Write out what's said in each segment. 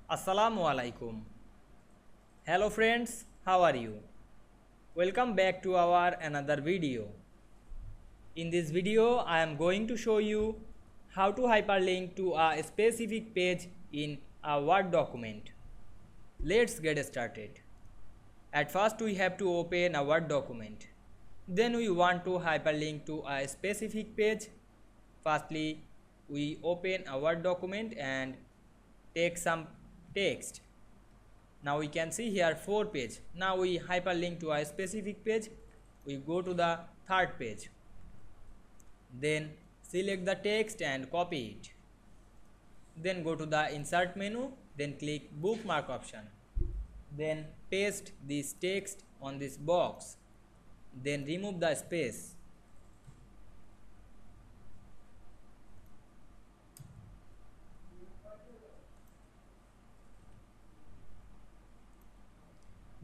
Assalamu Walaikum. Hello friends, how are you? Welcome back to our another video. In this video, I am going to show you how to hyperlink to a specific page in a Word document. Let's get started. At first, we have to open a Word document. Then we want to hyperlink to a specific page. Firstly, we open a Word document and take some text. Now we can see here 4 pages. Now we hyperlink to a specific page. We go to the third page. Then select the text and copy it. Then go to the insert menu. Then click bookmark option. Then paste this text on this box. Then remove the space.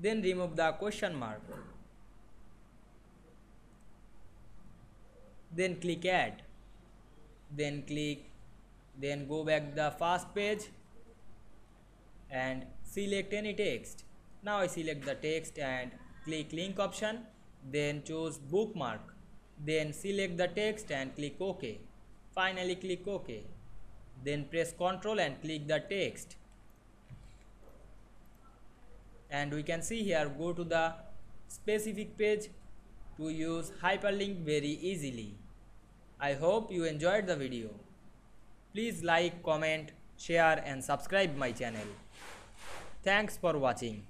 Then remove the question mark. Then click add. Then go back the first page and select any text. Now I select the text and click link option. Then choose bookmark. Then select the text and click OK. Finally click OK. Then press Ctrl and click the text. And we can see here, go to the specific page to use hyperlink very easily. I hope you enjoyed the video. Please like, comment, share and subscribe my channel. Thanks for watching.